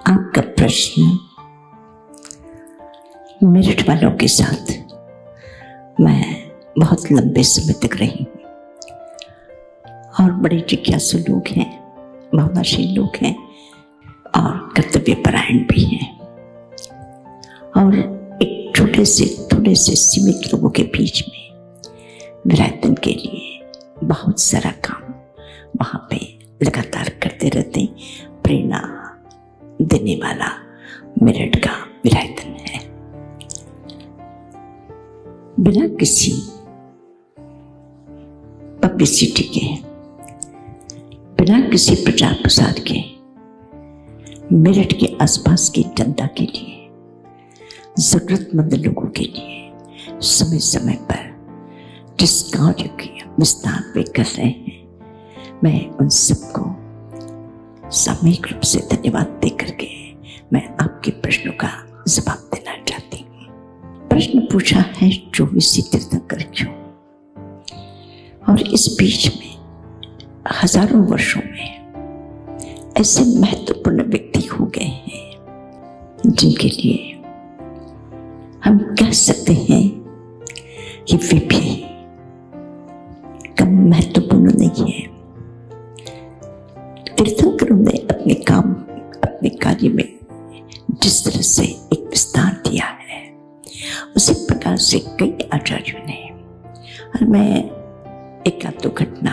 आपका प्रश्न मेरिट वालों के साथ मैं बहुत लंबे समय तक रही हूँ और बड़े जिज्ञासु लोग हैं, भावनाशील लोग हैं और कर्तव्यपरायण भी हैं। और एक थोड़े से सीमित लोगों के बीच में विरायतन के लिए बहुत सारा काम वहाँ पे लगातार करते रहते, प्रेरणा देने वाला मेरठ का विरायतन है। बिना किसी पब्लिसिटी के, बिना किसी प्रचार प्रसार के मेरठ के आसपास की जनता के लिए, जरूरतमंद लोगों के लिए समय समय पर जिस कार्य की विस्तार वे कर रहे हैं, मैं उन सबको सामूहिक रूप से धन्यवाद दे करके मैं आपके प्रश्नों का जवाब देना चाहती हूँ। प्रश्न पूछा है 24 तीर्थंकर क्यों, और इस बीच में हजारों वर्षों में ऐसे महत्वपूर्ण व्यक्ति हो गए हैं जिनके लिए हम कह सकते हैं कि वे भी कम महत्वपूर्ण नहीं है। तीर्थंकरों ने अपने कार्य में जिस तरह से एक विस्तार दिया है, उसी प्रकार से कई आचार्यों ने, और मैं एक आध दो घटना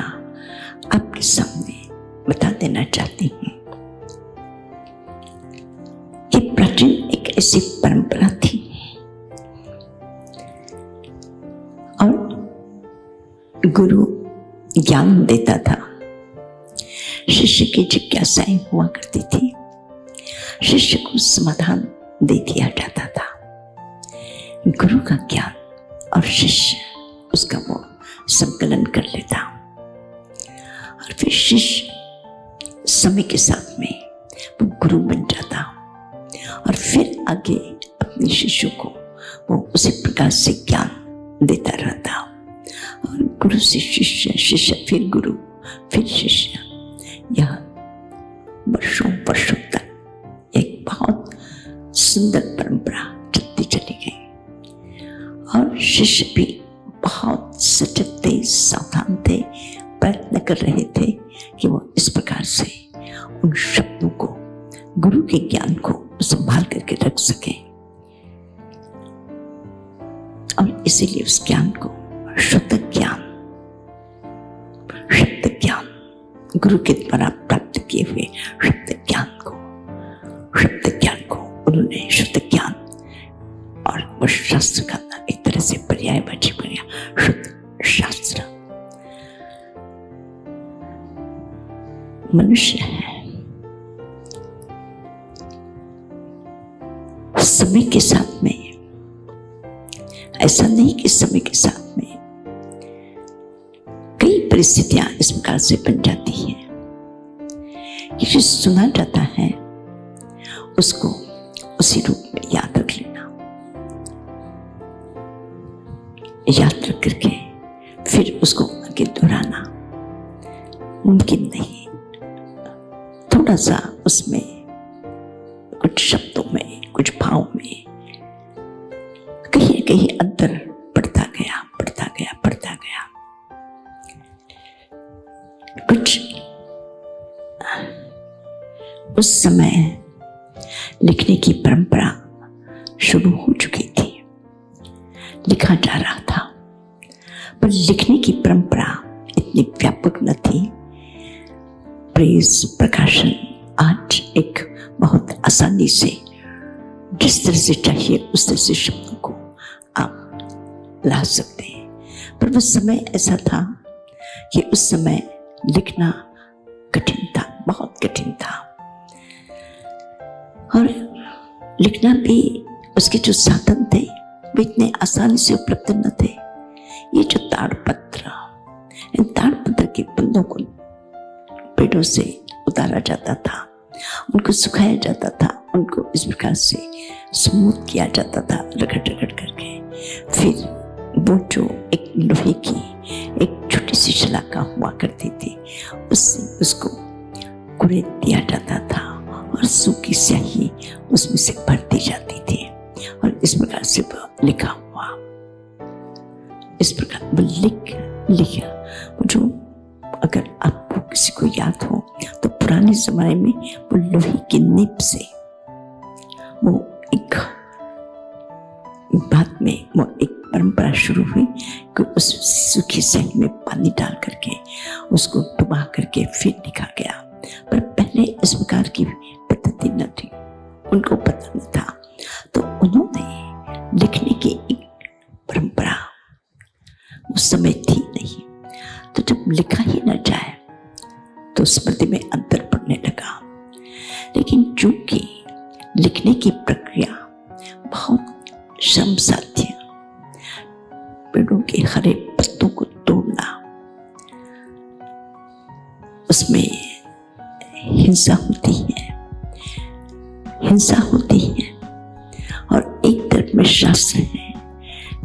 आपके सामने बता देना चाहती हूँ कि प्राचीन एक ऐसी परंपरा थी और गुरु ज्ञान देता था, शिष्य की जिज्ञासाएं हुआ करती थी, शिष्य को समाधान दे दिया जाता था। गुरु का ज्ञान और शिष्य उसका वो संकलन कर लेता और फिर शिष्य समय के साथ में वो गुरु बन जाता और फिर आगे अपने शिष्यों को वो उसी प्रकार से ज्ञान देता रहता और गुरु से शिष्य, शिष्य फिर गुरु, फिर शिष्य, यह वर्षों तक एक बहुत सुंदर परंपरा चलती चली गई और शिष्य भी बहुत सचेत थे, सावधान थे, प्रयत्न कर रहे थे कि वो इस प्रकार से उन शब्दों को, गुरु के ज्ञान को संभाल करके रख सके और इसीलिए उस ज्ञान को शुद्ध ज्ञान, गुरु के द्वारा प्राप्त किए हुए शब्द ज्ञान को उन्होंने शुद्ध ज्ञान, और वो शास्त्र का एक तरह से पर्यायवाची बना शुद्ध शास्त्र। मनुष्य है, समय के साथ में, ऐसा नहीं कि समय के साथ में कई परिस्थितियां इस प्रकार से बन जाती हैं कि जो सुना जाता है उसको उसी रूप में याद रख लेना, याद रख करके फिर उसको आगे दोहराना मुमकिन नहीं। थोड़ा सा उसमें कुछ शब्दों में, कुछ भाव में कहीं कहीं अंतर पड़ता गया। कुछ उस समय लिखने की परंपरा शुरू हो चुकी थी, लिखा जा रहा था, पर लिखने की परंपरा इतनी व्यापक न थी। प्रेस, प्रकाशन आज एक बहुत आसानी से जिस तरह से चाहिए उस तरह से शब्दों को आप ला सकते हैं, पर उस समय ऐसा था कि उस समय लिखना कठिन था, बहुत कठिन था, और लिखना भी उसके जो साधन थे वो इतने आसानी से उपलब्ध न थे। ये जो ताड़पत्र, इन ताड़पत्र के बंदों को पेड़ों से उतारा जाता था, उनको सुखाया जाता था, उनको इस प्रकार से स्मूथ किया जाता था रगड़ करके, फिर वो जो एक लोहे की एक छोटी सी शलाका हुआ करती थी उससे उसको कुरेद दिया जाता था और सूखी स्याही उसमें से भरती जाती थी और इस प्रकार से लिखा हुआ, इस प्रकार वो लिखा। जो अगर आपको किसी को याद हो तो पुराने जमाने में वो लोहे की नीब से वो एक बाद में वो एक परंपरा शुरू हुई कि उस सूखी स्याही में पानी डाल करके उसको डुबा करके फिर लिखा गया। पर पहले इस प्रकार की पद्धति न थी, उनको पता न था, तो उन्होंने लिखने की एक परंपरा उस समय थी नहीं। तो जब लिखा ही न जाए तो स्मृति में अंतर पड़ने लगा। लेकिन चूंकि लिखने की प्रक्रिया बहुत श्रम साध्य, पेड़ों के हरे पत्तों को तोड़ना, उसमें हिंसा होती है और एक तरफ में शास्त्र है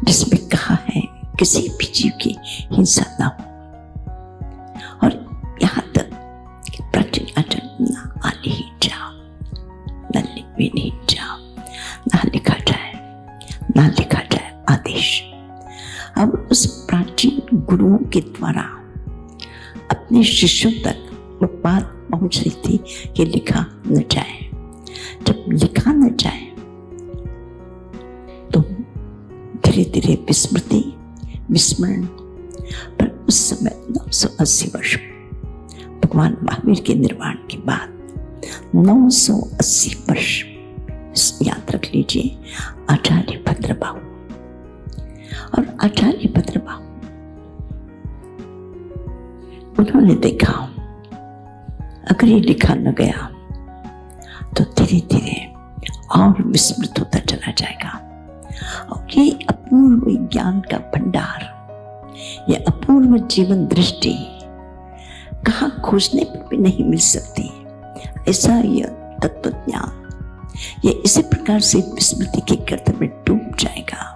जिसमें कहा है किसी भी जीव की हिंसा ना हो। और यहाँ तक कि प्राचीन आचरण ना आले ही जाओ, न लिखवे नहीं जाओ, ना लिखा जाए आदेश। अब उस प्राचीन गुरुओं के द्वारा अपने शिष्यों तक वो बात पहुंच रही थी कि लिखा न जाए। जब लिखा न जाए तो धीरे धीरे विस्मरण। पर उस समय 980 वर्ष भगवान महावीर के निर्वाण के बाद 980 वर्ष याद रख लीजिए। आचार्य भद्रबाहु और आचार्य भद्रबाहु उन्होंने देखा अगर ये लिखा न गया तो धीरे धीरे और विस्मृत होता चला जाएगा और ये अपूर्व ज्ञान का भंडार, ये अपूर्व जीवन दृष्टि कहाँ खोजने पर भी नहीं मिल सकती। ऐसा यह तत्व ज्ञान ये इसी प्रकार से विस्मृति के गर्त में डूब जाएगा।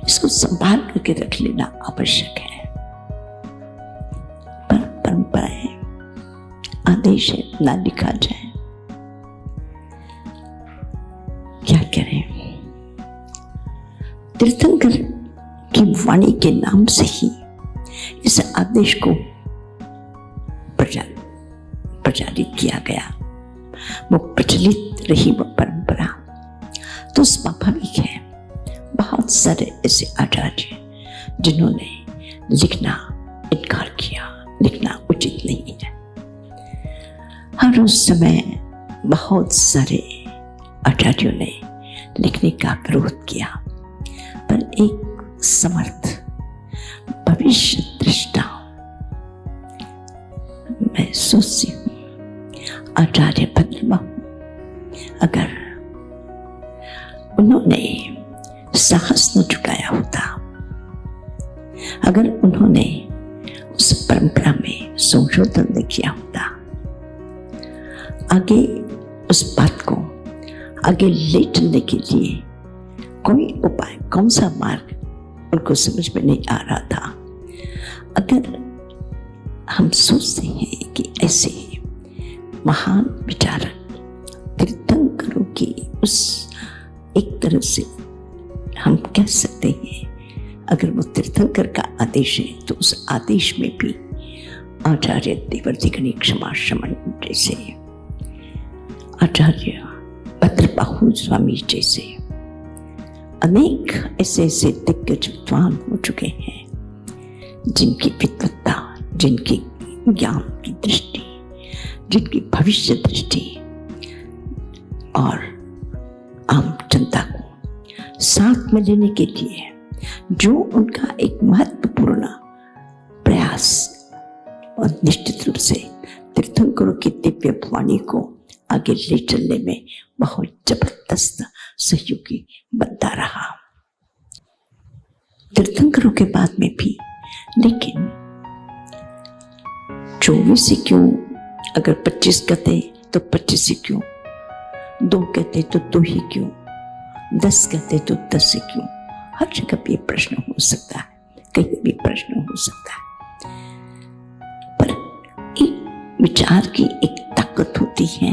इसको संभाल करके रख लेना आवश्यक है। पर परंपरा है, आदेश है, ना लिखा जाए। क्या करें? तीर्थंकर की वाणी के नाम से ही इस आदेश को प्रचारित किया गया, वो प्रचलित रही वो परंपरा। तो स्वाभाविक है बहुत सारे ऐसे आचार्य जिन्होंने लिखना इनकार किया, लिखना उचित नहीं है। हर उस समय बहुत सारे आचार्यों ने लिखने का विरोध किया, पर एक समर्थ भविष्य दृष्टा मैं सोचती हूँ आचार्य भद्रबाहु, अगर उन्होंने साहस न जुटाया होता, अगर उन्होंने उस परंपरा में संशोधन न किया होता, आगे उस बात को आगे ले चलने के लिए कोई उपाय, कौन सा मार्ग उनको समझ में नहीं आ रहा था। अगर हम सोचते हैं कि ऐसे महान विचारक तीर्थंकरों की उस एक तरह से हम कह सकते हैं, अगर वो तीर्थंकर का आदेश है तो उस आदेश में भी आचार्य देवर्षि क्षमा शमन जैसे, आचार्य भद्रबाहु स्वामी जैसे अनेक ऐसे ऐसे दिग्गज विद्वान हो चुके हैं जिनकी विद्वत्ता, जिनकी ज्ञान की दृष्टि, जिनकी भविष्य दृष्टि और आम जनता को साथ में लेने के लिए जो उनका एक महत्वपूर्ण प्रयास और निश्चित रूप से तीर्थंकरों की दिव्य वाणी को आगे ले चलने में बहुत जबरदस्त सहयोगी बनता रहा तीर्थंकरों के बाद में भी। लेकिन 24 ही क्यों, अगर 25 कहते तो 25 ही क्यों, 2 कहते तो 2 ही क्यों, 10 कहते तो 10 ही क्यों। हर जगह पे प्रश्न हो सकता है, कहीं भी प्रश्न हो सकता है, पर एक विचार की एक ताकत होती है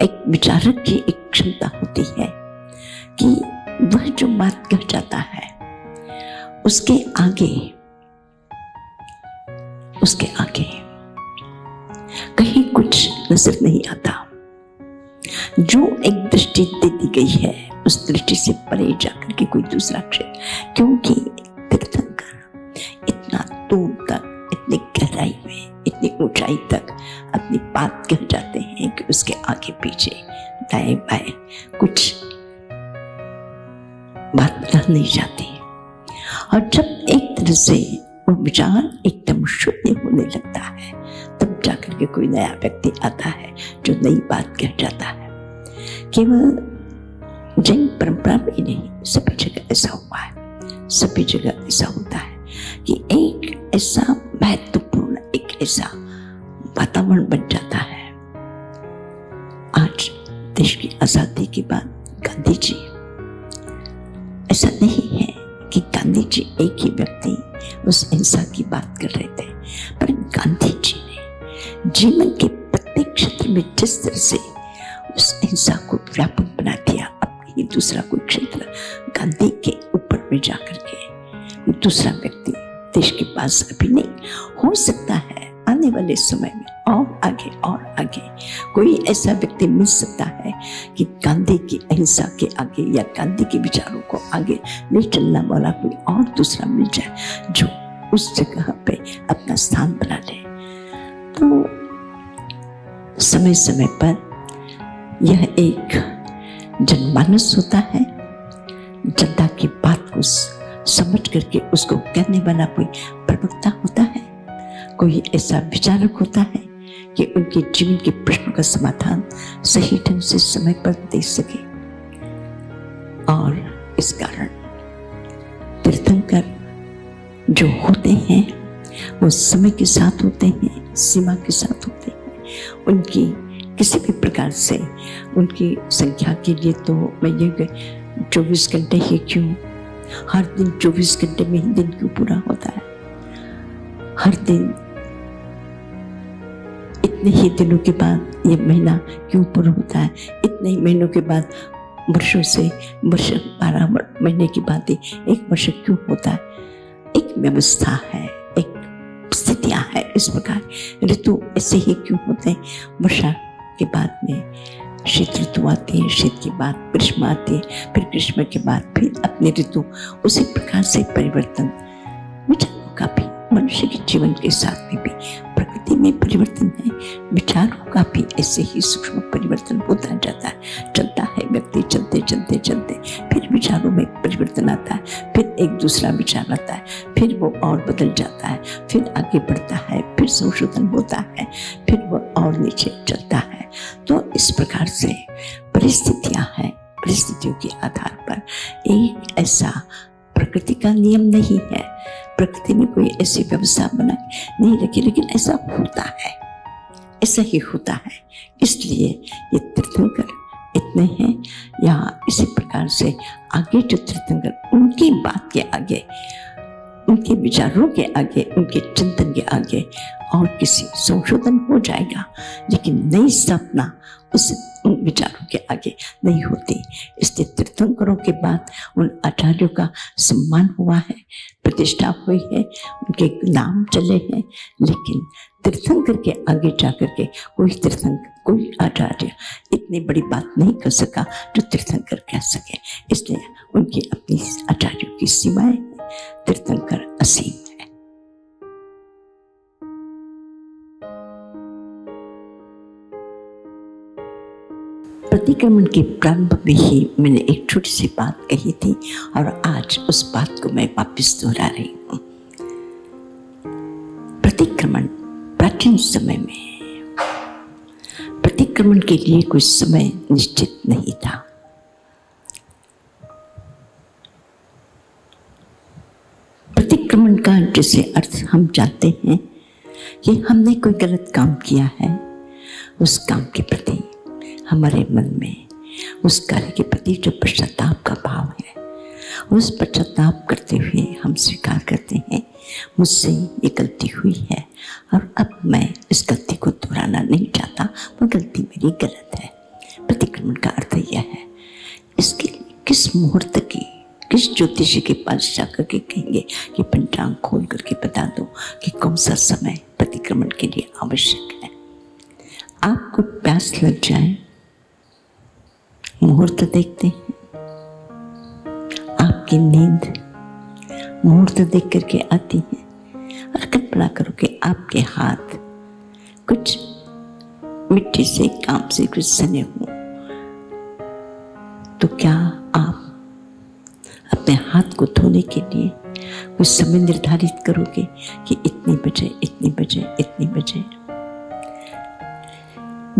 एक विचारक की एक क्षमता होती है कि वह जो बात कह जाता है उसके आगे कहीं कुछ नजर नहीं आता। जो एक दृष्टि दे दी गई है उस दृष्टि से परे जाकर के कोई दूसरा क्षेत्र, क्योंकि तीर्थंकर इतना दूर तक, इतनी गहराई में, इतनी ऊंचाई तक अपनी बात कह जाते हैं कि उसके आगे पीछे दाएं बाएं कुछ बात रह नहीं जाती। और जब एक तरह से वो विचार एकदम शुद्ध होने लगता है तब जाकर के कोई नया व्यक्ति आता है जो नई बात कह जाता है। केवल जैन परंपरा में नहीं, सभी जगह ऐसा हुआ है, सभी जगह ऐसा होता है कि एक ऐसा महत्वपूर्ण, एक ऐसा वातावरण बन जाता है। आज देश की आजादी के बाद गांधी जी, ऐसा नहीं है कि गांधी जी एक ही व्यक्ति उस हिंसा की बात कर रहे थे, पर गांधी जी ने जीवन के प्रत्येक क्षेत्र में जिस तरह से उस हिंसा को व्यापक बना दिया, अब ये दूसरा कोई क्षेत्र गांधी के ऊपर में जाकर के दूसरा व्यक्ति देश के पास अभी नहीं हो सकता है। आने वाले समय में और आगे कोई ऐसा व्यक्ति मिल सकता है कि गांधी की अहिंसा के आगे या गांधी के विचारों को आगे ले चलने वाला कोई और दूसरा मिल जाए जो उस जगह पे अपना स्थान बना ले। तो समय समय पर यह एक जनमानस होता है, जनता की बात को समझ करके उसको कहने वाला कोई प्रवक्ता होता है, कोई ऐसा विचारक होता है कि उनके जीवन के प्रश्नों का समाधान सही ढंग से समय पर दे सके। और इस कारण तीर्थंकर जो होते हैं वो समय के साथ होते हैं, सीमा के साथ होते हैं। उनकी किसी भी प्रकार से उनकी संख्या के लिए तो मैं ये 24 घंटे ही क्यों, हर दिन 24 घंटे में ही दिन क्यों पूरा होता है? हर दिन इतने ही दिनों के बाद ये महीना क्यों पूरा होता है? इतने ही महीनों के बाद वर्षों से वर्ष 12 महीने के बाद एक वर्ष क्यों होता है? एक व्यवस्था है, एक स्थितियां है। इस प्रकार ऋतु ऐसे ही क्यों होते हैं? वर्षा के बाद में शीत ऋतु आती है, शीत के बाद ग्रीष्म आती है, फिर ग्रीष्म के बाद फिर अपने ऋतु। उसी प्रकार से परिवर्तन विचारों का भी, मनुष्य के जीवन के साथ में भी प्रकृति में परिवर्तन है, विचारों का भी ऐसे ही सूक्ष्म परिवर्तन होता जाता है। चलता है व्यक्ति, चलते चलते चलते फिर विचारों में परिवर्तन आता है, फिर एक दूसरा विचार आता है, फिर वो और बदल जाता है, फिर आगे बढ़ता है, फिर संशोधन होता है, फिर वो और नीचे चलता है। तो इस प्रकार से परिस्थितियां हैं, परिस्थितियों के आधार पर एक ऐसा प्रकृति का नियम नहीं है, प्रकृति में कोई ऐसी व्यवस्था बना नहीं रखी, लेकिन ऐसा होता है, ऐसा ही होता है। इसलिए ये तीर्थंकर इतने हैं, या इसी प्रकार से आगे जो तीर्थंकर, उनकी बात के आगे, उनके विचारों के आगे, उनके चिंतन के आगे और किसी संशोधन हो जाएगा, लेकिन नई स्थापना उस उन विचारों के आगे नहीं होती। इसलिए तीर्थंकरों के बाद उन आचार्यों का सम्मान हुआ है, प्रतिष्ठा हुई है, उनके नाम चले हैं, लेकिन तीर्थंकर के आगे जाकर के कोई तीर्थंकर, कोई आचार्य इतनी बड़ी बात नहीं कर सका जो तीर्थंकर कह सके। इसलिए उनकी अपनी आचार्यों की सीमाएं, तीर्थंकर असीम है। प्रतिक्रमण के प्रारंभ में ही मैंने एक छोटी सी बात कही थी और आज उस बात को मैं वापस दोहरा रही हूँ। प्रतिक्रमण प्राचीन समय में प्रतिक्रमण के लिए कोई समय निश्चित नहीं था। प्रतिक्रमण का जैसे अर्थ हम जानते हैं कि हमने कोई गलत काम किया है, उस काम के प्रति हमारे मन में उस कार्य के प्रति जो पश्चाताप का भाव है, उस पश्चाताप करते हुए हम स्वीकार करते हैं मुझसे ये गलती हुई है और अब मैं इस गलती को दोहराना नहीं चाहता, वो गलती मेरी गलत है। ज्योतिषी के पास जाकर के कहेंगे कि पंचांग खोल करके बता दो कि कौन सा समय प्रतिक्रमण के लिए आवश्यक है। आपको प्यास लग जाए, मुहूर्त देखते हैं, आपकी नींद मुहूर्त देख करके आती है, और कल्पना करो कि आपके हाथ कुछ मिट्टी से, काम से कुछ सने हो, तो क्या आप अपने हाथ को धोने के लिए कुछ समय निर्धारित करोगे कि इतनी बजे, इतनी बजे, इतनी बजे?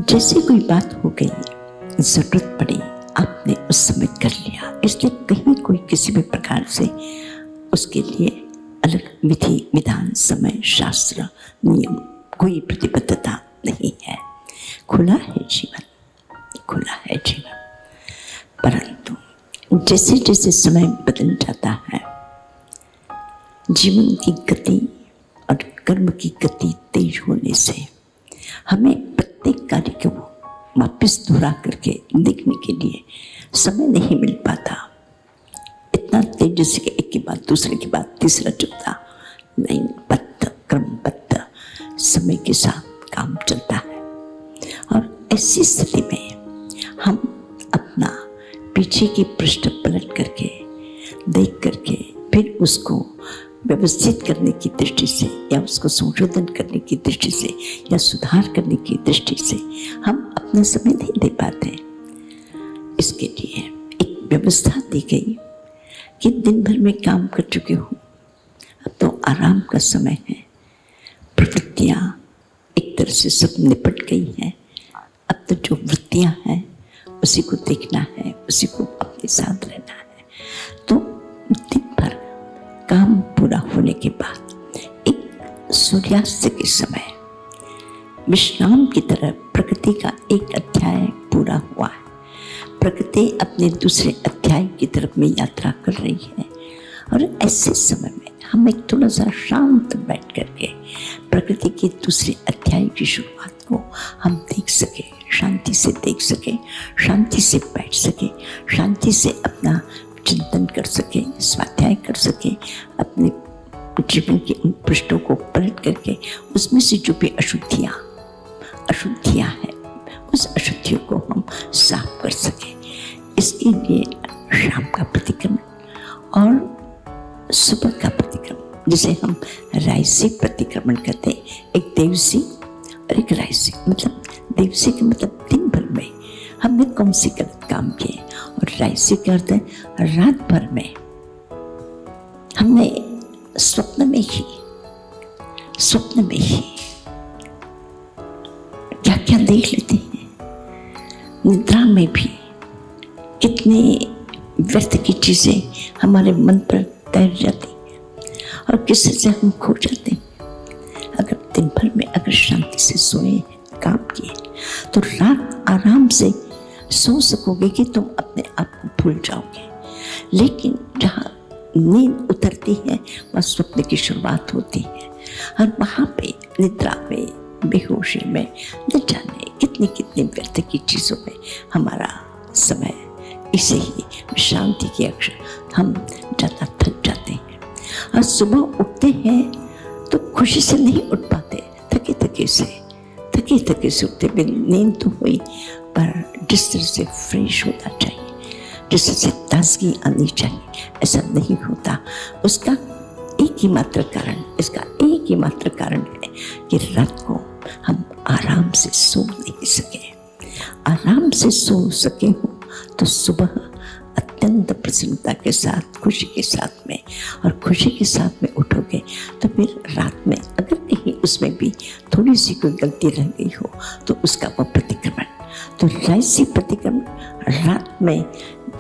जैसे कोई बात हो गई, जरूरत पड़ी, आपने उस समय कर लिया, इसलिए कहीं कोई किसी भी प्रकार से उसके लिए अलग विधि विधान, समय, शास्त्र, नियम, कोई प्रतिबद्धता नहीं है। खुला है जीवन, खुला है जीवन। परंतु जैसे जैसे समय बदल जाता है, जीवन की गति और कर्म की गति तेज होने से हमें प्रत्येक कार्य को वापस दोहरा करके देखने के लिए समय नहीं मिल पाता। इतना तेजी से एक के बाद दूसरे के बाद तीसरा, चौथा, लाइनबद्ध, क्रमबद्ध समय के साथ काम चलता है। और ऐसी स्थिति में हम अपना पीछे की पृष्ठ पलट करके देख करके फिर उसको व्यवस्थित करने की दृष्टि से, या उसको संशोधन करने की दृष्टि से, या सुधार करने की दृष्टि से हम अपना समय नहीं दे पाते। इसके लिए एक व्यवस्था दी गई कि दिन भर में काम कर चुके हो, अब तो आराम का समय है। प्रवृत्तियां एक तरह से सब निपट गई हैं, अब तो जो वृत्तियां हैं उसी को देखना है, उसी को अपने साथ रहना है। तो दिन भर काम पूरा होने के बाद एक सूर्यास्त के समय विश्राम की तरह प्रकृति का एक अध्याय पूरा हुआ है। प्रकृति अपने दूसरे अध्याय की तरफ में यात्रा कर रही है, और ऐसे समय में हम एक थोड़ा सा शांत बैठ करके प्रकृति के दूसरे अध्याय की शुरुआत को हम देख सके, शांति से देख सके, शांति से बैठ सके, शांति से अपना चिंतन कर सके, स्वाध्याय कर सके, अपने जीवन के उन पृष्ठों को पलट करके उसमें से जो भी अशुद्धियां हैं, उस अशुद्धियों को हम साफ कर सके। इसके लिए शाम का प्रतिक्रमण और सुबह का प्रतिक्रमण, जिसे हम रायसी प्रतिक्रमण कहते हैं, एक देवसी और एक रायसी। मतलब देवसी का मतलब दिन भर में हमने कौन से गलत काम किए, और रायसी का अर्थ है रात भर में हमने स्वप्न में ही क्या क्या देख लेते हैं, निद्रा में भी कितनी व्यर्थ की चीजें हमारे मन पर तैर जाती हैं, और किसी से हम खो जाते हैं। अगर दिन भर में अगर शांति से सोए, काम किए, तो रात आराम से सो सकोगे कि तुम अपने आप को भूल जाओगे। लेकिन जहाँ नींद उतरती है वहाँ स्वप्न की शुरुआत होती है, और वहाँ पे निद्रा में, बेहोशी में, न जाने कितनी कितनी व्यर्थ की चीज़ों में हमारा समय, इसे ही शांति के अक्षर हम ज़्यादा थक जाते हैं। और सुबह उठते हैं तो खुशी से नहीं उठ पाते, थके थके से उठते। नींद तो हुई, पर जिस तरह से फ्रेश होना चाहिए, जिस तरह से ताजगी आनी चाहिए, ऐसा नहीं होता। इसका एक ही मात्र कारण है कि रात को हम आराम से सो नहीं सके। आराम से सो सके हो तो सुबह अत्यंत प्रसन्नता के साथ, खुशी के साथ में, और खुशी के साथ में उठोगे तो फिर रात में अगर कहीं उसमें भी थोड़ी सी कोई गलती रह गई हो तो उसका वो प्रतिक्रमण, तो रायसी प्रतिक्रमण रात में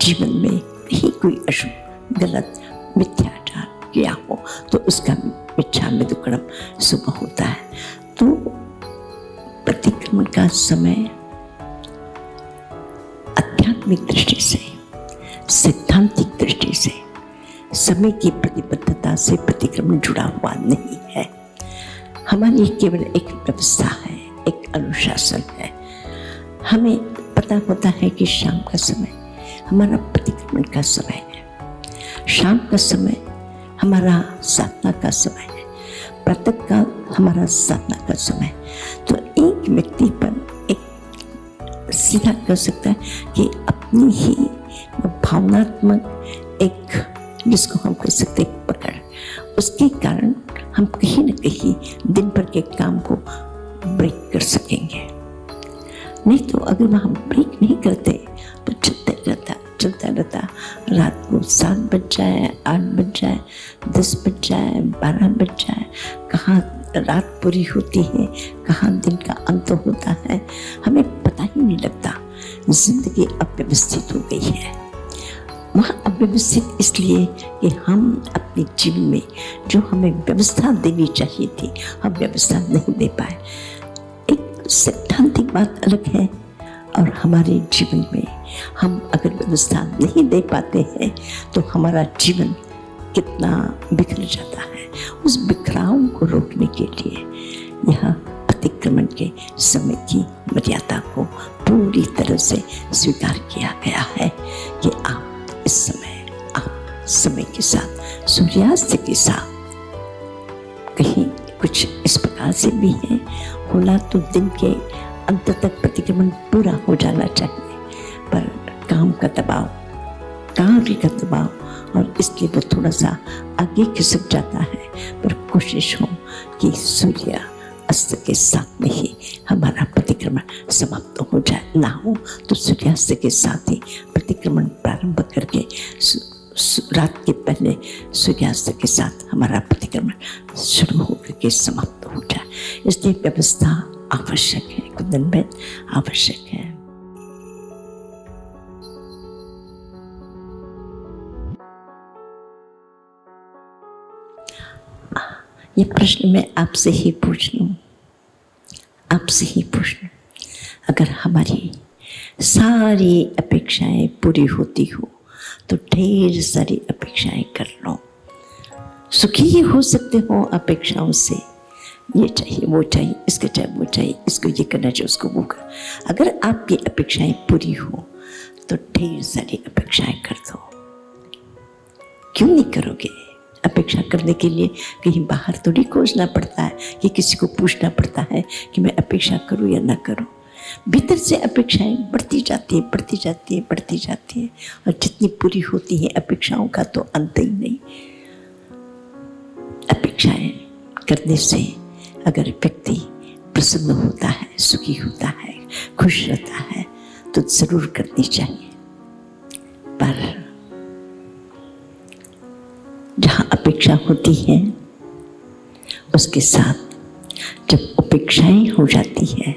जीवन में कहीं कोई अशुभ, गलत, मिथ्याचार किया हो तो उसका मिच्छामिदुक्कड़म सुबह होता है। तो प्रतिक्रमण का समय आध्यात्मिक दृष्टि से, सैद्धांतिक दृष्टि से, समय की प्रतिबद्धता से प्रतिक्रमण जुड़ा हुआ नहीं है। हमारी केवल एक व्यवस्था है, एक अनुशासन है। हमें पता होता है कि शाम का समय हमारा प्रतिक्रमण का समय है। शाम का समय हमारा साधना का समय है, प्रातः काल हमारा साधना का समय। तो एक व्यक्ति पर एक सीधा कर सकता है कि अपनी ही भावनात्मक एक, जिसको हम कह सकते हैं पकड़, उसके कारण हम कहीं न कहीं दिन भर के काम को ब्रेक कर सकेंगे। नहीं तो अगर वहाँ ब्रेक नहीं करते तो चलता रहता। रात को 7 बज जाए, 8 बज जाए, 10 बज जाए, 12 बज जाए, कहाँ रात पूरी होती है, कहाँ दिन का अंत होता है, हमें पता ही नहीं लगता। जिंदगी अव्यवस्थित हो गई है। वहाँ अव्यवस्थित इसलिए कि हम अपने जीवन में जो हमें व्यवस्था देनी चाहिए थी, हम व्यवस्था नहीं दे पाए। एक सैद्धांतिक बात अलग है, और हमारे जीवन में हम अगर व्यवस्था नहीं दे पाते हैं तो हमारा जीवन कितना बिखर जाता है। उस बिखराव को रोकने के लिए यह अतिक्रमण के समय की मर्यादा को पूरी तरह से स्वीकार किया गया है कि आप इस समय, आप समय के साथ, सूर्यास्त के साथ, कहीं कुछ इस प्रकार से भी है, होला तो दिन के अंत तक प्रतिक्रमण पूरा हो जाना चाहिए, पर काम का दबाव, कार्य का दबाव, और इसलिए वो थोड़ा सा आगे खिसक जाता है। पर कोशिश हो कि सूर्य अस्त के साथ में ही हमारा प्रतिक्रमण समाप्त हो जाए, ना हो तो सूर्यास्त के साथ ही प्रतिक्रमण प्रारंभ करके रात के पहले सूर्यास्त के साथ हमारा प्रतिक्रमण शुरू होकर के समाप्त हो जाए। इसलिए व्यवस्था आवश्यक है, कुंदन बहन, आवश्यक है। ये प्रश्न मैं आपसे ही पूछ लूं, आपसे ही पूछ लूं, अगर हमारी सारी अपेक्षाएं पूरी होती हो तो ढेर सारी अपेक्षाएं कर लो। सुखी हो सकते हो अपेक्षाओं से, ये चाहिए, वो चाहिए, इसको चाहिए, वो चाहिए, इसको ये करना चाहिए, उसको वो कर। अगर आपकी अपेक्षाएं पूरी हो तो ढेर सारी अपेक्षाएं कर दो। क्यों नहीं करोगे? अपेक्षा करने के लिए कहीं बाहर थोड़ी खोजना पड़ता है कि किसी को पूछना पड़ता है कि मैं अपेक्षा करूं या ना करूं। भीतर से अपेक्षाएं बढ़ती जाती है, बढ़ती जाती है, बढ़ती जाती है, और जितनी पूरी होती है अपेक्षाओं का तो अंत ही नहीं। अपेक्षाएं करने से अगर व्यक्ति प्रसन्न होता है, सुखी होता है, खुश रहता है, तो जरूर करनी चाहिए। पर जहाँ अपेक्षा होती है उसके साथ जब उपेक्षाएं हो जाती है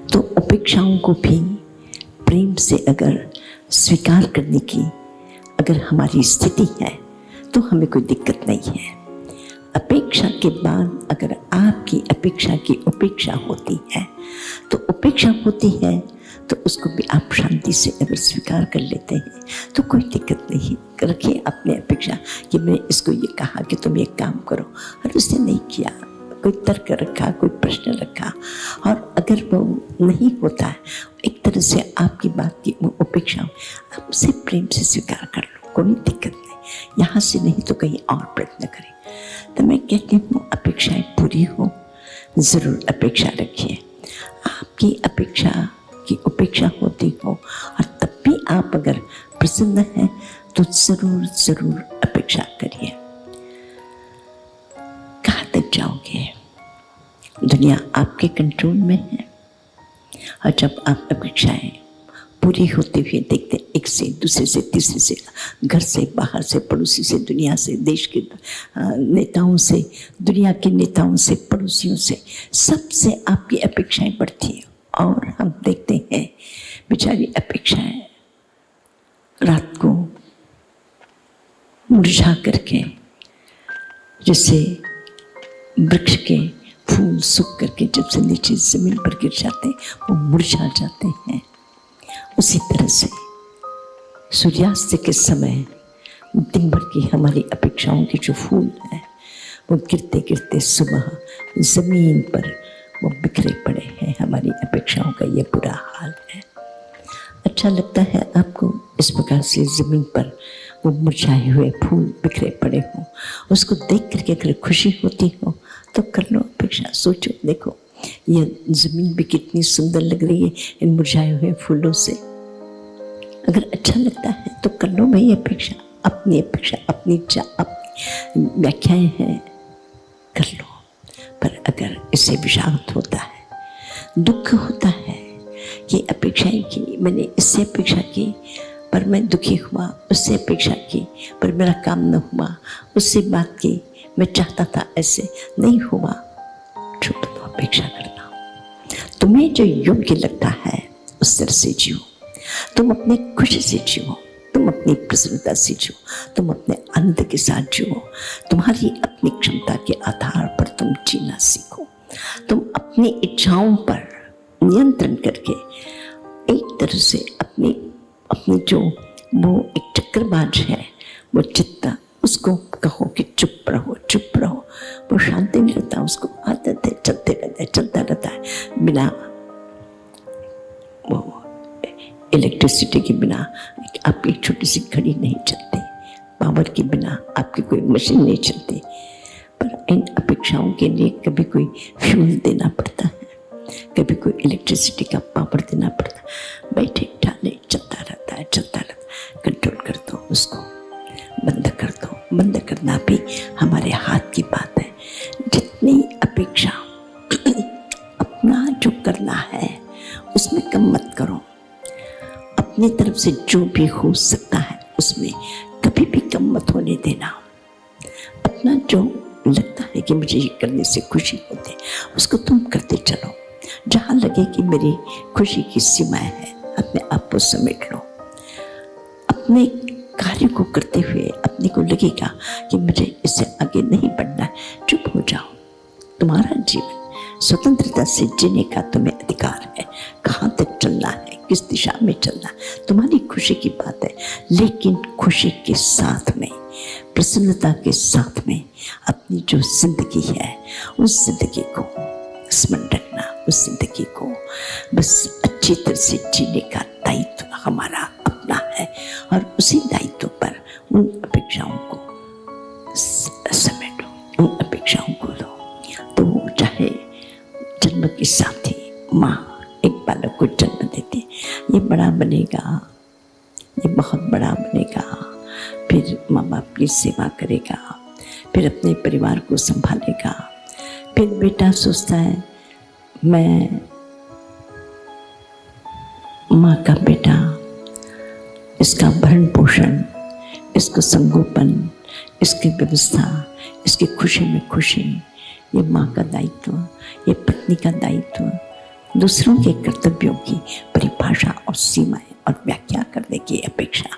तो उपेक्षाओं को भी प्रेम से अगर स्वीकार करने की अगर हमारी स्थिति है तो हमें कोई दिक्कत नहीं है। अपेक्षा के बाद अगर आपकी अपेक्षा की उपेक्षा होती है तो उपेक्षा होती है तो उसको भी आप शांति से अगर स्वीकार कर लेते हैं तो कोई दिक्कत नहीं। रखिए अपने अपेक्षा कि मैं इसको ये कहा कि तुम ये काम करो और उसने नहीं किया, कोई तर्क रखा, कोई प्रश्न रखा, और अगर वो नहीं होता है एक तरह से आपकी बात की उपेक्षा आप उसे प्रेम से स्वीकार कर लो, कोई दिक्कत नहीं। यहाँ से नहीं तो कहीं और प्रयत्न करें। तो मैं कहती हूँ अपेक्षाएं पूरी हो, जरूर अपेक्षा रखिए। आपकी अपेक्षा की उपेक्षा होती हो और तब भी आप अगर प्रसन्न हैं तो जरूर जरूर अपेक्षा करिए। कहाँ तक जाओगे? दुनिया आपके कंट्रोल में है, और जब आप अपेक्षाएं पूरी होते हुए देखते, एक से दूसरे से तीसरे से, घर से बाहर से, पड़ोसी से, दुनिया से, देश के नेताओं से, दुनिया के नेताओं से, पड़ोसियों से, सबसे आपकी अपेक्षाएं बढ़ती है, और हम देखते हैं बेचारी अपेक्षाएं रात को मुरझा करके, जैसे वृक्ष के फूल सूख करके जब से नीचे जमीन पर गिर जाते वो मुरझा जाते हैं, उसी तरह से सूर्यास्त के समय दिन भर की हमारी अपेक्षाओं के जो फूल हैं वो गिरते गिरते सुबह जमीन पर वो बिखरे पड़े हैं। हमारी अपेक्षाओं का ये बुरा हाल है। अच्छा लगता है आपको इस प्रकार से जमीन पर वो मुरझाए हुए फूल बिखरे पड़े हों, उसको देख करके अगर खुशी होती हो तो कर लो अपेक्षा। सोचो, देखो ये जमीन भी कितनी सुंदर लग रही है इन मुरझाए हुए फूलों से। अगर अच्छा लगता है तो कर लो भाई अपेक्षा, अपनी इच्छा, अपनी व्याख्याएं हैं, कर लो। पर अगर इससे विषाद होता है, दुख होता है, ये अपेक्षाएं की, मैंने इससे अपेक्षा की पर मैं दुखी हुआ, उससे अपेक्षा की पर मेरा काम न हुआ, उससे बात की मैं चाहता था ऐसे नहीं हुआ, छोड़ दो अपेक्षा करना। तुम्हें जो योग्य लगता है उस तरह से जियो, तुम अपनी खुशी से जियो, तुम अपनी प्रसन्नता से जियो, तुम अपने आनंद के साथ जियो, तुम्हारी अपनी क्षमता के आधार पर तुम जीना सीखो। तुम अपनी इच्छाओं पर नियंत्रण करके एक तरह से अपनी जो वो एक चक्रबाज है वो चित्त, उसको कहो कि चुप रहो, वो शांति नहीं रहता, उसको आदत है, चलता रहता है बिना वो इलेक्ट्रिसिटी के बिना आपकी छोटी सी घड़ी नहीं चलती, पावर के बिना आपकी कोई मशीन नहीं चलती। पर इन अपेक्षाओं के लिए कभी कोई फ्यूल देना पड़ता है, कभी कोई इलेक्ट्रिसिटी का पावर देना पड़ता है। बैठे ठाने चलता रहता है। कंट्रोल कर दो उसको, बंद करना भी हमारे हाथ की बात है। जितनी अपेक्षा अपना जो करना है उसमें कम मत करो, अपनी तरफ से जो भी हो सकता है उसमें कभी भी कम मत होने देना। अपना जो लगता है कि मुझे ये करने से खुशी होती है उसको तुम करते चलो। जहाँ लगे कि मेरी खुशी की सीमाएं है, अपने आप को समेट लो। अपने कार्य को करते हुए अपने को लगेगा कि मुझे इससे आगे नहीं बढ़ना है, चुप हो जाओ। तुम्हारा जीवन स्वतंत्रता से जीने का तुम्हें अधिकार है। कहाँ तक चलना है, किस दिशा में चलना है, तुम्हारी खुशी की बात है। लेकिन खुशी के साथ में, प्रसन्नता के साथ में अपनी जो जिंदगी है उस जिंदगी को स्मरण रखना, उस जिंदगी को बस अच्छी तरह से जीने का दायित्व हमारा अपना है। और उसी दायित्व पर उन अपेक्षाओं को समेटो, उन अपेक्षाओं को लो। तो चाहे जन्म के साथ ही माँ एक बालक को जन्म देती, ये बड़ा बनेगा, ये बहुत बड़ा बनेगा, फिर माँ बाप की सेवा करेगा, फिर अपने परिवार को संभालेगा। फिर बेटा सोचता है मैं माँ का बेटा, इसका भरण पोषण, इसको संगोपन, इसकी व्यवस्था, इसकी खुशी में खुशी, ये माँ का दायित्व, ये पत्नी का दायित्व। दूसरों के कर्तव्यों की परिभाषा और सीमाएं और व्याख्या करने की अपेक्षा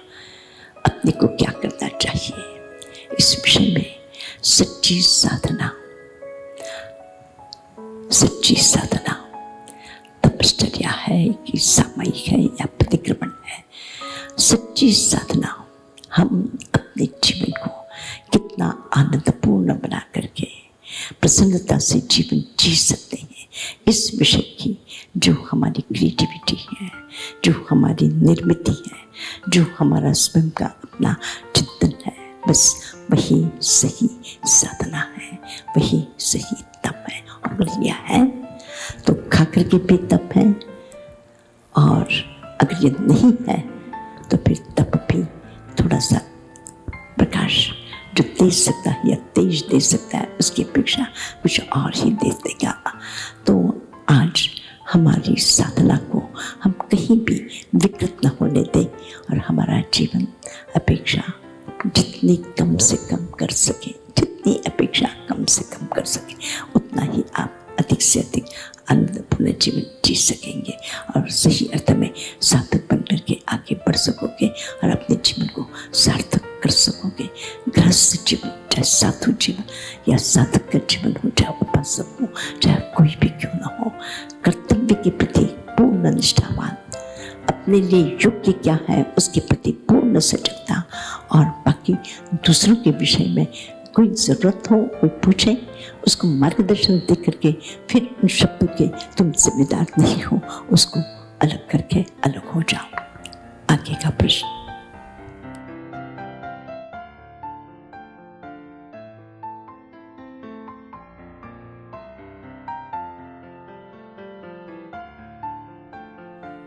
अपने को क्या करना चाहिए, इस विषय में सच्ची साधना तपश्चर्या है कि सामयिक है या प्रतिक्रमण है। सच्ची साधना हम अपने जीवन को कितना आनंदपूर्ण बना करके प्रसन्नता से जीवन जी सकते हैं, इस विषय की जो हमारी क्रिएटिविटी है, जो हमारी निर्मिति है, जो हमारा स्वयं का अपना चिंतन है, बस वही सही साधना है, वही सही तप है। और लिया है तो खा करके भी तप है, और अगर ये नहीं है तो फिर तप भी थोड़ा सा प्रकाश जो दे सकता है या तेज दे सकता है उसकी अपेक्षा कुछ और ही दे देगा। तो आज हमारी साधना को हम कहीं भी विकृत न होने दें और हमारा जीवन अपेक्षा जितनी कम से कम कर सके, जितनी अपेक्षा कम से कम कर सके, उतना ही आप अधिक से अधिक आनंदपूर्ण जीवन जी सकेंगे और सही अर्थ में सार्थक बन करके आगे बढ़ सकोगे और अपने जीवन को सार्थक कर सकोगे। गृहस्थ जीवन, चाहे साधु जीवन या साधक का जीवन हो, चाहे उपासक हो, चाहे कोई भी क्यों ना हो, कर्तव्य के प्रति पूर्ण निष्ठावान, अपने लिए योग्य क्या है उसके प्रति पूर्ण सजगता, और बाकी दूसरों के विषय में कोई ज़रूरत हो, कोई पूछे, उसको मार्गदर्शन दे करके फिर उन शब्दों के तुम जिम्मेदार नहीं हो, उसको अलग करके अलग हो जाओ। आगे का प्रश्न।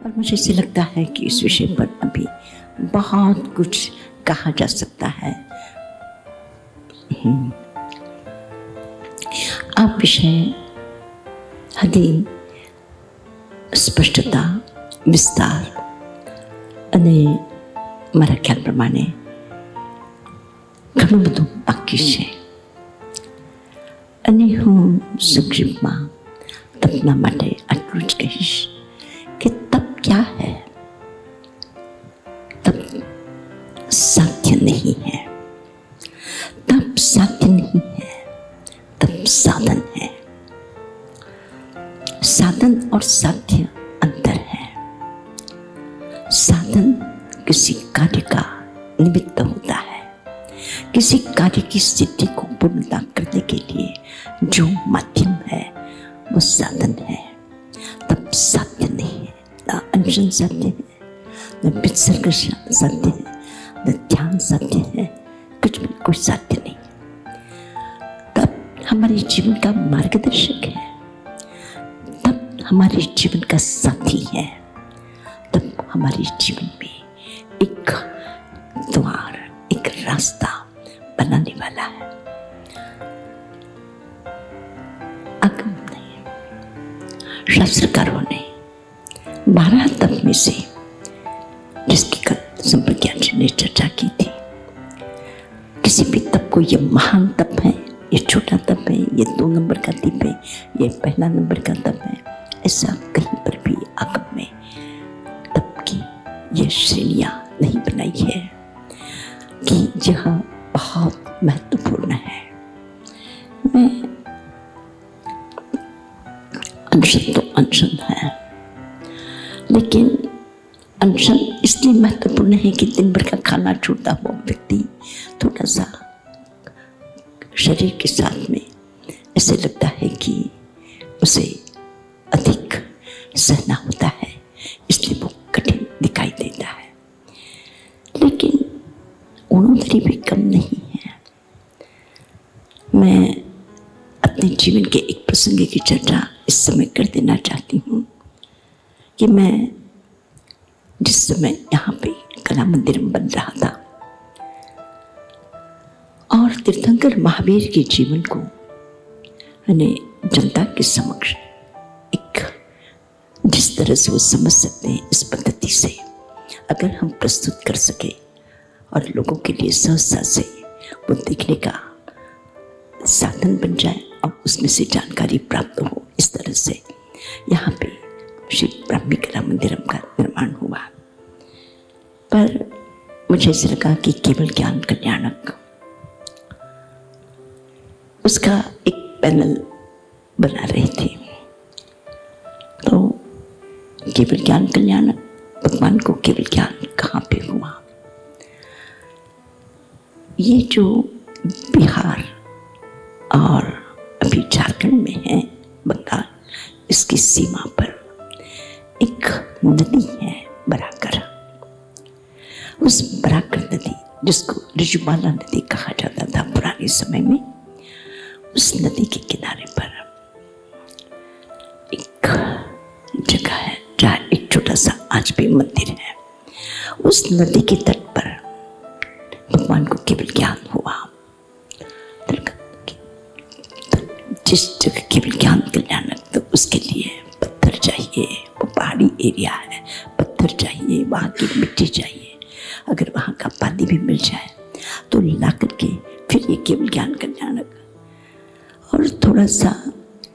और मुझे ऐसे लगता है कि इस विषय पर अभी बहुत कुछ कहा जा सकता है। આ વિષય હજી સ્પષ્ટતા, વિસ્તાર અને મારા ખ્યાલ પ્રમાણે ઘણું બધું બાકી છે અને હું સંક્ષિપ્તમાં તપના માટે આટલું જ કહીશ કે તપ क्या है? तप साध्य नहीं है, तप साध्य नहीं है, तप साधन है। साधन और साध्य अंतर है। साधन किसी कार्य का निमित्त होता है, किसी कार्य की सिद्धि को पूर्णता करने के लिए जो माध्यम है वो साधन है। तब साध्य नहीं है, न अनशन साध्य है, न विसर्ग साध्य है, न ध्यान साध्य है, कुछ भी कोई साध्य नहीं। तब हमारे जीवन का मार्गदर्शक है, तब हमारे जीवन का साथी है, तब हमारे जीवन में एक द्वार, एक रास्ता बनाने वाला है। आगम नहीं। शास्त्रकारों ने 12 तप में से जिसकी कल संप्रज्ञान जी ने चर्चा की थी, किसी भी तप को ये महान तप है, ये छोटा तप है, ये 2 नंबर का तप है, ये पहला नंबर का तप है, ऐसा कहीं पर भी आगम में तप की ये श्रेणियां नहीं बनाई है कि यह बहुत महत्वपूर्ण है। मैं अनशन तो अनशन है, लेकिन अनशन इसलिए महत्वपूर्ण है कि दिन भर का खाना छूटा हुआ व्यक्ति थोड़ा सा शरीर के साथ में ऐसे लगता है कि उसे अधिक सहना होता है, इसलिए वो कठिन दिखाई देता है। लेकिन उन्होंने भी कम नहीं है। मैं अपने जीवन के एक प्रसंग की चर्चा इस समय कर देना चाहती हूँ कि मैं जिस समय यहाँ पे कला मंदिर बन रहा था और तीर्थंकर महावीर के जीवन को मैंने जनता के समक्ष एक जिस तरह से वो समझ सकते हैं इस पद्धति से अगर हम प्रस्तुत कर सके और लोगों के लिए सहजता से वो देखने का साधन बन जाए और उसमें से जानकारी प्राप्त हो, इस तरह से यहाँ पे श्री ब्राह्मी कला मंदिरम का निर्माण हुआ। पर मुझे ऐसे लगा कि केवल ज्ञान कल्याणक उसका एक पैनल बना रहे थे, तो केवल ज्ञान कल्याणक भगवान को केवल ज्ञान कहाँ पे हुआ? ये जो बिहार और अभी झारखंड में है, बंगाल, इसकी सीमा पर एक नदी है बराकर। उस बराकर नदी जिसको ऋजुमाला नदी कहा जाता था पुराने समय में, उस नदी के किनारे पर एक जगह है जहाँ एक छोटा सा आज भी मंदिर है। उस नदी के तट पर भगवान को केवल ज्ञान हुआ। जिस जगह केवल ज्ञान कल्याणक, तो उसके लिए पत्थर चाहिए, वो पहाड़ी एरिया है, पत्थर चाहिए, वहाँ की मिट्टी चाहिए। अगर वहाँ का पानी भी मिल जाए तो ला करके फिर ये केवल ज्ञान कल्याणक और थोड़ा सा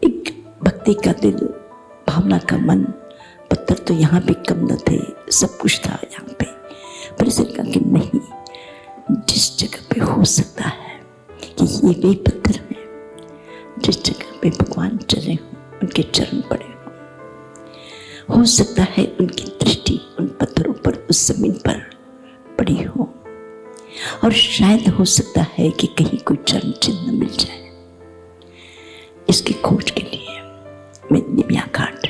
एक भक्ति का दिल, भावना का मन। पत्थर तो यहाँ पे कम न थे, सब कुछ था यहाँ पे, पर इसे कहा कि नहीं, जिस जगह पे हो सकता है कि ये वे पत्थर हैं जिस जगह पे भगवान चले हों, उनके चरण पड़े हों, हो सकता है उनकी दृष्टि उन पत्थरों पर, उस जमीन पर पड़ी हो, और शायद हो सकता है कि कहीं कोई चरण चिन्ह मिल जाए। इसकी खोज के लिए मैं निमिया घाट,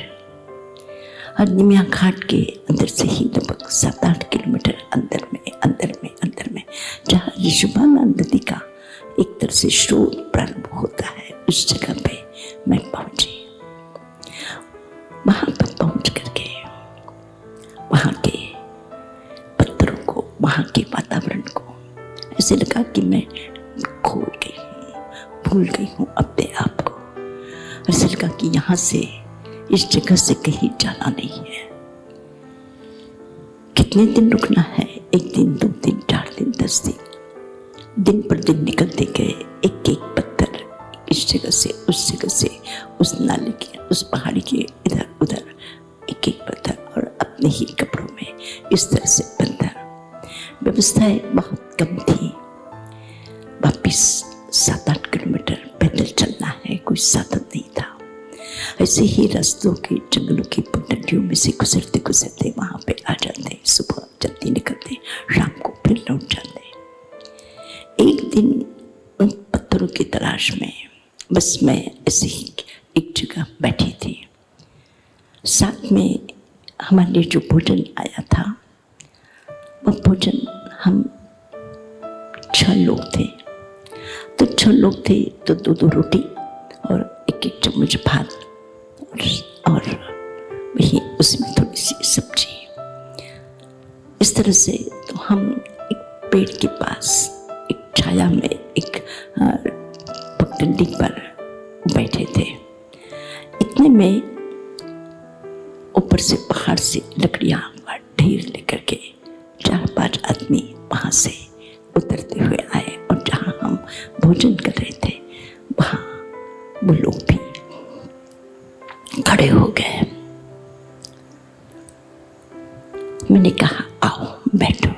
और निमिया घाट के अंदर से ही लगभग 7-8 किलोमीटर अंदर में जहाँ ऋषुमाला नदी का एक तरह से स्रोत प्रारंभ होता है, उस जगह पे मैं पहुंची। वहां पर पहुंच करके यहाँ से, इस जगह से कहीं जाना नहीं है। कितने दिन रुकना है? 1 दिन, 2 दिन, 4 दिन, 10 दिन। दिन पर दिन निकलते गए, एक एक पत्थर इस जगह से, उस नाले के, उस पहाड़ी के, इधर उधर एक एक पत्थर, और अपने ही कपड़ों में इस तरह से पत्थर। व्यवस्थाएं बहुत कम थी। वापिस 7-8 किलोमीटर पैदल चलना है, कोई साधन नहीं था। ऐसे ही रास्तों के, जंगलों की पगडंडियों में से गुजरते गुजरते वहां पे आ जाते। सुबह जल्दी निकलते, शाम को फिर लौट जाते। एक दिन उन पत्थरों की तलाश में बस मैं ऐसे ही एक जगह बैठी थी। साथ में हमारे लिए जो भोजन आया था, वह भोजन, हम 6 लोग थे। तो 6 लोग थे तो 2-2 रोटी और 1-1 चम्मच भात, और वही उसमें थोड़ी सी सब्जी। इस तरह से तो हम एक पेड़ के पास, एक छाया में, एक पगडंडी पर बैठे थे। इतने में ऊपर से पहाड़ से लकड़ियां ढेर लेकर के 4-5 आदमी वहां से उतरते हुए आए, और जहां हम भोजन कर रहे थे वहां वो लोग भी खड़े हो गए। मैंने कहा, आओ बैठो,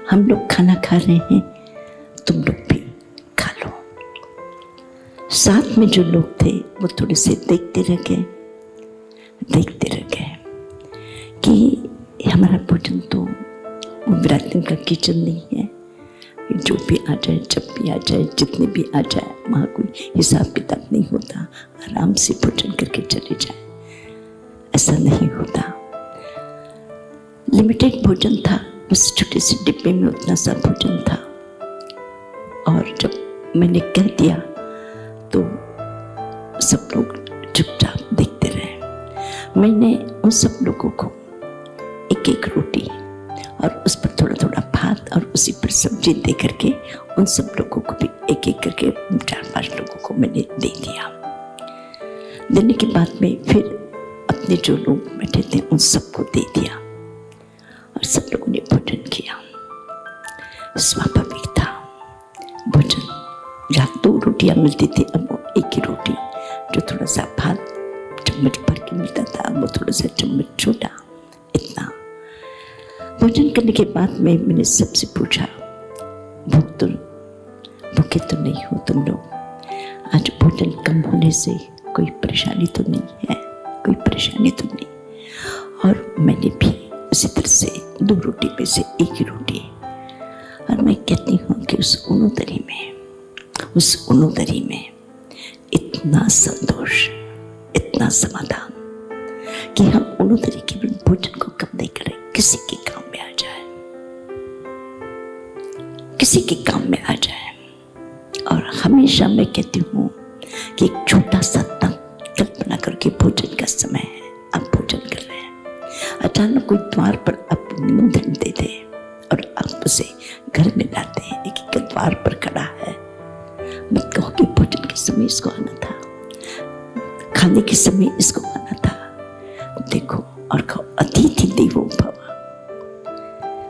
हम लोग खाना खा रहे हैं, तुम लोग भी खा लो। साथ में जो लोग थे वो थोड़े से देखते रह गए कि हमारा भोजन तो विराटन का किचन नहीं है, जो भी आ जाए, जब भी आ जाए, जितने भी आ जाए, वहाँ कोई हिसाब किताब नहीं होता, आराम से भोजन करके चले जाए। ऐसा नहीं होता। लिमिटेड भोजन था, उस छोटे से डिब्बे में उतना सा भोजन था। और जब मैंने कह दिया तो सब लोग चुपचाप देखते रहे। मैंने उन सब लोगों को 1-1 रोटी और उस पर थोड़ा-थोड़ा भात और उसी पर सब्जी दे करके उन सब लोगों को भी 1-1 करके 4-5 लोगों को मैंने दे दिया। देने के बाद में फिर अपने जो लोग बैठे थे उन सबको दे दिया, और सब लोगों ने भोजन किया। स्वाभाविक था, भोजन जहाँ 2 रोटियां मिलती थी, अब वो 1 ही रोटी, जो थोड़ा सा भात चम्मच भर के मिलता था, वो थोड़ा सा चम्मच छोटा, इतना। भोजन करने के बाद में मैंने सबसे पूछा, भूखे तो नहीं हो तुम लोग? आज भोजन कम होने से कोई परेशानी तो नहीं है? कोई परेशानी तो नहीं? और मैंने भी उसी तरह से 2 रोटी में से 1 ही रोटी। और मैं कहती हूँ कि उस उनोदरी में इतना संतोष, इतना समाधान कि हम उनोदरी के भोजन को कम नहीं करें, किसी के काम में आ जाए, किसी के काम में आ जाए। और हमेशा मैं कहती हूँ कि एक छोटा सा तन कल्पना करके भोजन का समय है, आप भोजन कर रहे हैं, अचानक कोई द्वार पर आप निमंत्रण दे दे और आप उसे घर में लाते हैं, एक द्वार पर खड़ा है, मत कहो कि भोजन के समय इसको आना था, खाने के समय इसको आना था। देखो और कहो, अतिथि देवो भव,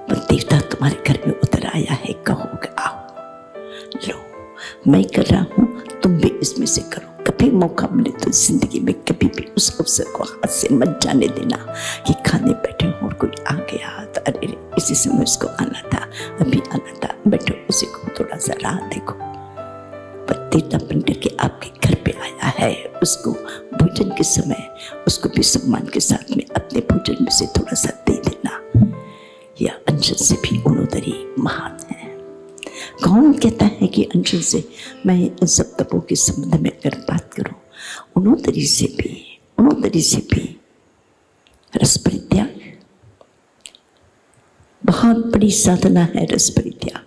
वो देवता तुम्हारे घर में उतर आया है, कहोगे आओ, लो मैं कर रहा हूँ, तुम भी इसमें से करो। कभी मौका मिले तो जिंदगी में कभी भी उस अवसर को हाथ से मत जाने देना कि खाने बैठे हो और कोई आ गया तो अरे इसी समय उसको आना था, अभी आना था, बैठो उसी को थोड़ा सा राह देखो। देवता पंडित के आपके घर पे आया है, उसको भोजन के समय उसको भी सम्मान के साथ में अपने भोजन में से थोड़ा सा दे देना। यह अंजन से भी उनोदरी महान है। कौन कहता है कि अंजन से, मैं इन सब तपों के संबंध में अगर बात करूं, उनोदरी से भी रस परित्याग बहुत बड़ी साधना है। रस परित्याग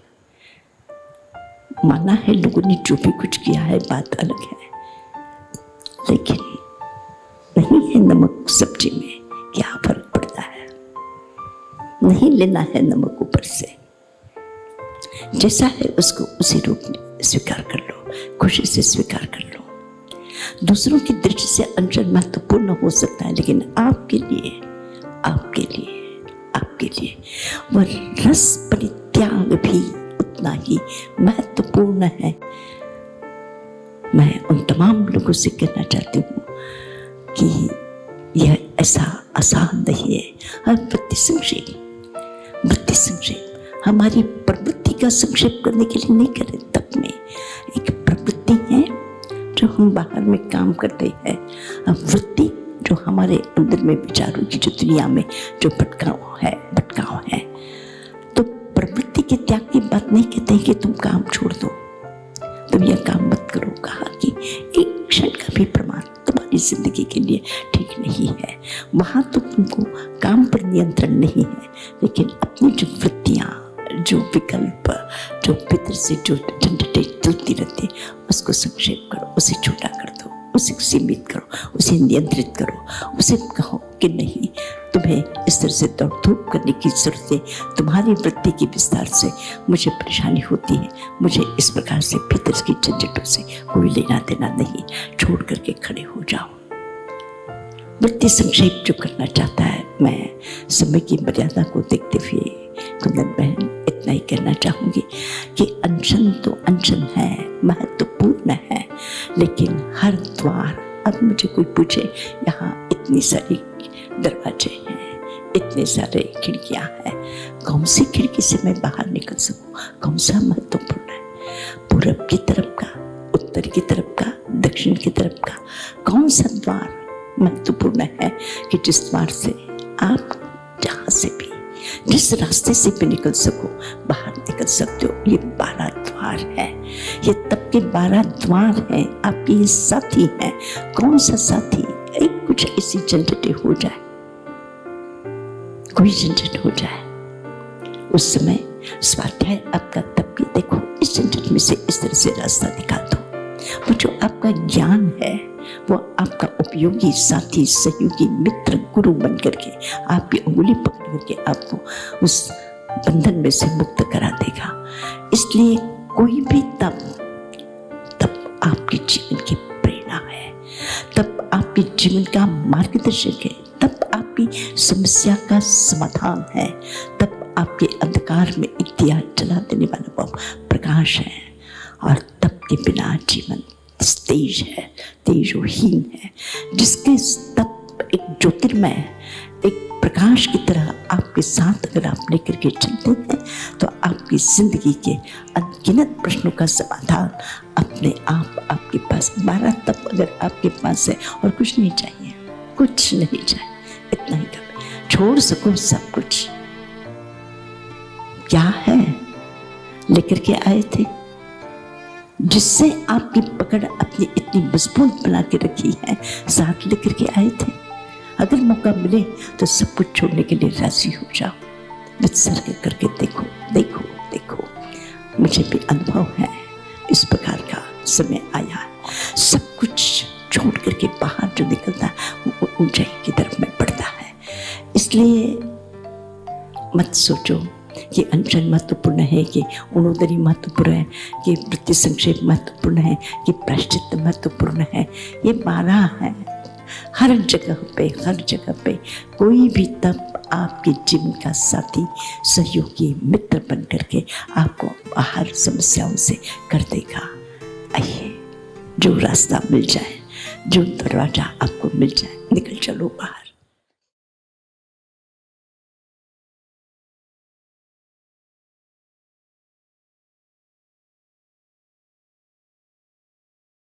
माना है लोगों ने जो भी कुछ किया है, बात अलग है, लेकिन नहीं है नमक सब्जी में, क्या फर्क पड़ता है? नहीं लेना है नमक ऊपर से, जैसा है उसको उसी रूप में स्वीकार कर लो, खुशी से स्वीकार कर लो। दूसरों की दृष्टि से अनशन महत्वपूर्ण हो सकता है, लेकिन आपके लिए वह रस परित्याग भी उतना ही महत्वपूर्ण है। मैं उन तमाम लोगों से कहना चाहती हूँ कि यह ऐसा आसान नहीं है। हर वृत्ति संक्षेप हमारी प्रवृत्ति का संक्षेप करने के लिए नहीं करें। तब में एक प्रवृत्ति है जो हम बाहर में काम करते हैं, अब वृत्ति जो हमारे अंदर में विचारों की जो दुनिया में जो भटकाव है। तो प्रवृत्ति के त्याग की बात नहीं कहते कि तुम काम छोड़ दो, तुम यह काम मत करो। कहा कि एक क्षण का भी प्रमाण तुम्हारी जिंदगी के लिए ठीक नहीं है। वहां तो तुमको काम पर नियंत्रण नहीं है, लेकिन अपनी जो वृत्तियां, जो विकल्प, जो भीतर से जो झंझटें चलती रहती है, उसको संक्षेप करो, उसे छोटा कर दो, उसे सीमित करो, उसे नियंत्रित करो। उसे कहो कि नहीं, तुम्हें इस तरह से दौड़ धूप करने की जरूरत है। तुम्हारी वृत्ति के विस्तार से मुझे परेशानी होती है, मुझे इस प्रकार से भीतर की झंझटों से कोई लेना देना नहीं, छोड़ करके खड़े हो जाओ। वृत्ति संक्षेप जो करना चाहता है, मैं समय की मर्यादा को देखते हुए कुंदन बहन इतना ही कहना चाहूंगी कि अनशन तो अनशन है, महत्वपूर्ण है, लेकिन हर द्वार, अब मुझे कोई पूछे यहाँ इतनी सारी दरवाजे हैं, इतने सारे खिड़कियां हैं, कौन सी खिड़की से मैं बाहर निकल सकूं? कौन सा महत्वपूर्ण है? पूरब की तरफ का, उत्तर की तरफ का, दक्षिण की तरफ का, कौन सा द्वार महत्वपूर्ण है कि जिस द्वार से आप जहां से भी, जिस रास्ते से भी निकल सको, बाहर निकल सकते हो। ये 12 द्वार है, ये तब के 12 द्वार हैं। आपके ये साथी हैं। कौन सा साथी? एक कुछ ऐसी झंझटें हो जाए, कोई झंझट हो जाए, उस समय स्वाध्याय आपका तब भी देखो, इस झंझट में से इस तरह से रास्ता निकाल दो। वो जो आपका ज्ञान है, वो आपका उपयोगी साथी, सहयोगी, मित्र, गुरु बन करके आपकी उंगली पकड़ करके आपको उस बंधन में से मुक्त करा देगा। इसलिए कोई भी तब आपके जीवन की प्रेरणा है, तब आपके जीवन का मार्गदर्शक है, तब आपकी समस्या का समाधान है, तब आपके अंधकार में एक दिया जला देने वाला वो प्रकाश है। और तब के बिना जीवन तेज है, तेजोहीन है, जिसके तब एक ज्योतिर्मय, एक प्रकाश की तरह आपके साथ अगर आप लेकर के चलते हैं, तो आपकी जिंदगी के अनगिनत प्रश्नों का समाधान अपने आप आपके पास 12 तब अगर आपके पास है, और कुछ नहीं चाहिए, कुछ नहीं चाहिए, इतना ही कर छोड़ सको सब कुछ। क्या है लेकर के आए थे, जिससे आपकी पकड़ अपनी इतनी मजबूत बना के रखी है, साथ लेकर के आए थे। अगर मौका मिले तो सब कुछ छोड़ने के लिए राजी हो जाओ। विसर्ग करके देखो, देखो, देखो। मुझे भी अनुभव है, इस प्रकार का समय आया है। सब कुछ छोड़ करके बाहर जो निकलता है वो ऊंचाई की तरफ में बढ़ता है। इसलिए मत सोचो कि अनशन महत्वपूर्ण है, कि उणोदरी महत्वपूर्ण है, कि वृत्ति संक्षेप महत्वपूर्ण है, कि प्रायश्चित महत्वपूर्ण है। ये 12 है। हर जगह पे कोई भी तब आपके जीवन का साथी, सहयोगी, मित्र बन करके आपको बाहर समस्याओं से कर देगा। आइए, जो रास्ता मिल जाए, जो दरवाजा आपको मिल जाए, निकल चलो बाहर।